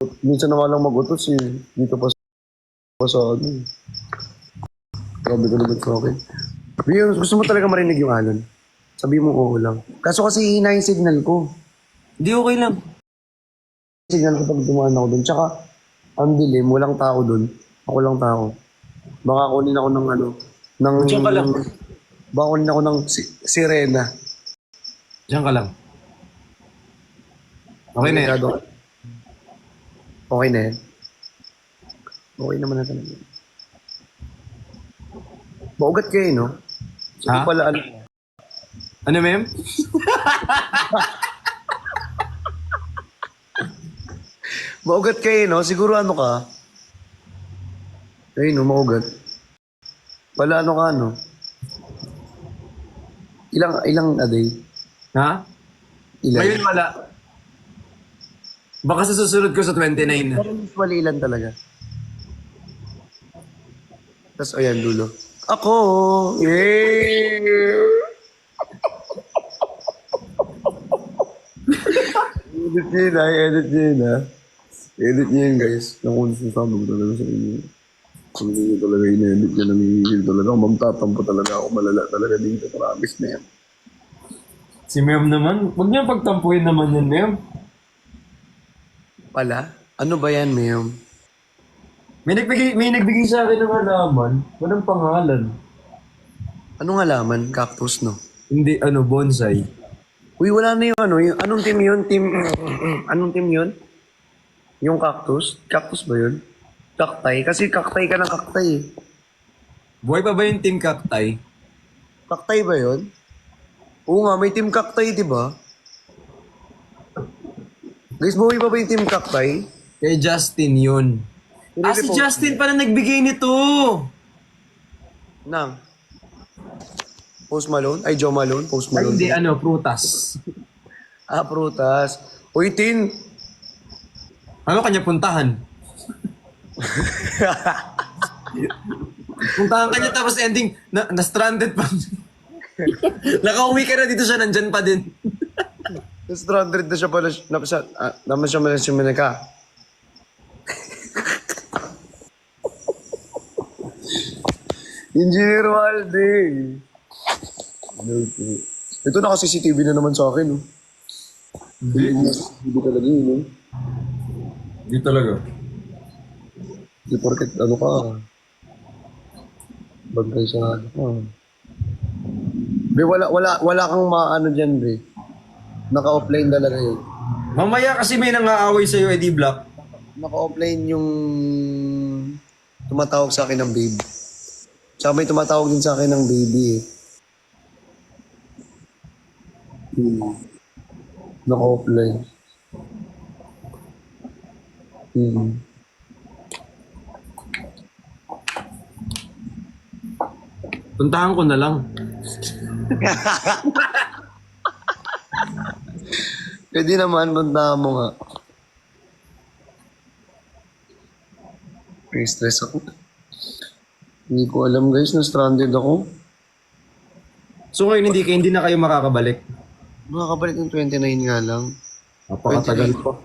Minsan na nga lang mag-utos eh. Dito pa sa ano eh. Grabe ka naman sa akin. Rio, gusto mo talaga marinig yung alon? Sabi mo oo lang. Kaso kasi hina yung signal ko. Hindi, okay lang. Signal ko pag dumaan ako dun. Tsaka, ang dilim, walang tao dun. Ako lang tao. Baka kunin ako ng ano, ng... Diyan ka lang. Baka kunin ako ng sirena. Diyan ka lang. Okay na yan. Delikado. Okay na yan. Okay naman na talaga. Maugat kayo, no? Sige Ha? pala, ano. Ano, ma'am? Maugat kayo, no? Siguro ano ka? Ayun, no, maugat. Pala ano ka, no? Ilang a day? Ha? Ilan? Ngayon wala. Baka sa susunod ko sa 29 na. Pero usually ilan talaga? Tapos, ayan, dulo. Ako! Yeah! Edit nyo yun, ay. Edit nyo yun, ha? Edit nyo yun, guys. Naku, sasabi ko talaga sa inyo. Kung hindi nyo talaga in-edit nyo, namihigil talaga. Magtatampo talaga ako. Malala talaga dito. Promise na yan. Si ma'am naman, huwag niyo pagtampuhin naman yan, ma'am. Pala? Ano ba yan, Mayom? May nagbigay sa akin ng halaman. Walang pangalan. Anong halaman? Cactus, no? Hindi, bonsai. Uy, wala na yung ano. Yung, anong team yun? Anong team yun? Yung cactus? Cactus ba yun? Cacti? Kasi cacti ka ng cacti eh. Buhay pa ba yung Team Cacti? Cacti ba yun? Oo nga, may team cacti, di ba? Guys, buhay pa ba yung team cacti? Kay Justin yun. Si Justin pala nagbigay nito! Nang? Post Malone? Ay, Joe Malone? Post Ay, Malone? hindi, prutas. Ah, prutas. Uy, Tin! Ano kanya puntahan? Puntahan kanya tapos ending, na-stranded pa. Nakauwi ka na dito siya, nandyan pa din. Tapos 300 na siya pala, naman siya malasyon ka. Engineer Walde. Ito naka-CCTV na naman sa akin. Oh. Hindi talaga yun. Eh. Hindi talaga. Hindi porket ano ka. Bagay sa ano ka. Be, wala kang maano dyan, be. Naka-offline talaga yun. Mamaya kasi may nang-aaway sa'yo, Eddie Black. Naka-offline yung tumatawag sa akin ng babe. Tsaka may tumatawag din sa akin ng baby eh. Naka-offline. Puntahan ko na lang. Pwede naman, puntahan mo nga. May stress ako. Hindi ko alam guys, na-stranded ako. So ngayon hindi na kayo makakabalik. Makakabalik ng 29 nga lang. Napakatagal pa.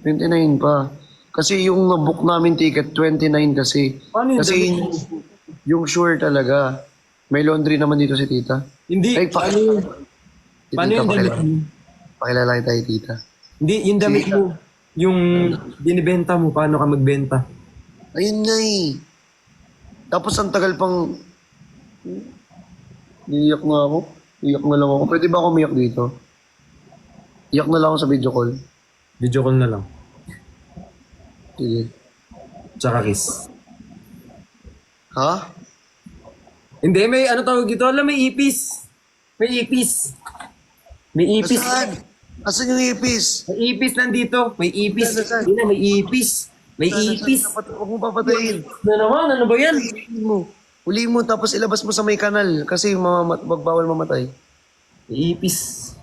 29 pa. Kasi yung nabook namin ticket, 29 kasi. Paano yung Kasi yung sure talaga. May laundry naman dito si tita. Hindi, Ay, paano yung damit mo? Pakilala tayo tita. Hindi, yung damit mo. Yung binibenta mo, paano ka magbenta? Ayun nga eh. Tapos ang tagal pang... Iyak nga ako. Iyak na lang ako. Pwede ba ako umiyak dito? Iyak na lang ako sa video call. Video call na lang. Sige. Tsaka kiss. Ha? Hindi, may tawag dito? Alam, may ipis. May ipis. May ipis. Saan? Asan yung ipis? May ipis nandito. May ipis. Saan? Hindi na, may ipis. May ipis. Huwag mo papatayin. Na naman, ano ba yan? Uli mo, tapos ilabas mo sa may kanal. Kasi magbawal mamatay. May ipis.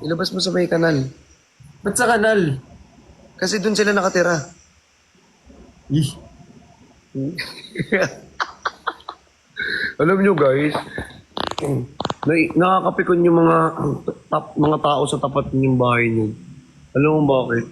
Ilabas mo sa may kanal. Ba't sa kanal? Kasi doon sila nakatira. Ih. Alam nyo guys, nakakapikon yung mga tao sa tapat ng bahay nyo. Alam mo bakit?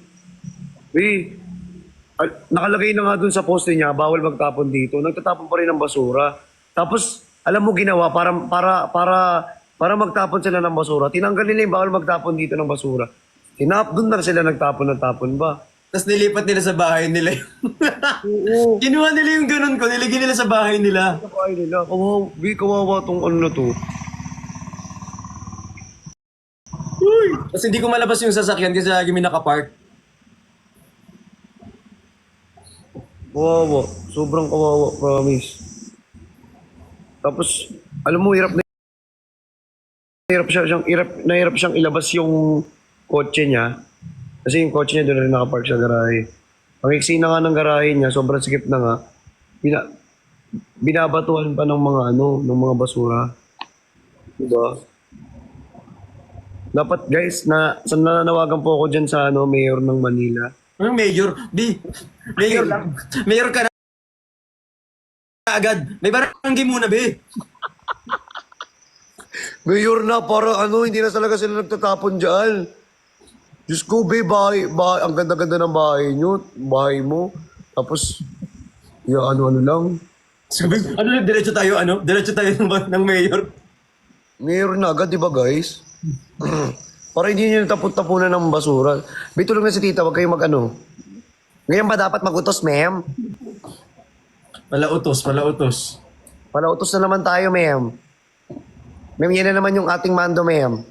Nakalagay na nga dun sa poste niya, bawal magtapon dito. Nagtatapon pa rin ng basura. Tapos, alam mo ginawa, para magtapon sila ng basura. Tinanggal nila yung bawal magtapon dito ng basura. Doon na sila nagtapon ba? Tapos nilipat nila sa bahay nila. Oo. Kinuha nila yung ganun ko, nilagay nila sa bahay nila. Kawawa nila. Kawawa tong ano na to. Tapos hindi ko malabas yung sasakyan kasi lagi may nakapark. Kawawa. Sobrang kawawa, promise. Tapos, alam mo, nahirap siyang ilabas yung kotse niya. Kasi yung kotse niya doon rin nakapark sa garahe. Ang iksi na nga ng garahe niya, sobrang sikip na nga. Binabatuhan pa ng mga ng mga basura. Diba? Dapat guys, nananawagan po ako dyan sa mayor ng Manila. Anong mayor? Mayor lang. Mayor ka na agad. May barangay muna, be. Mayor na, para hindi na talaga sila nagtatapon dyan. Diyos ko, bahay, ang ganda-ganda ng bahay nyo, bahay mo. Tapos, ano lang. Sabi, diretso tayo, Diretso tayo ng mayor. Mayor na agad, di ba guys? Para hindi nyo tapon-tapunan ng basura. Bitulong na si tita, wag kayong Ngayon ba dapat magutos, ma'am? Palautos. Palautos na naman tayo, ma'am. Ma'am, yan na naman yung ating mando, ma'am.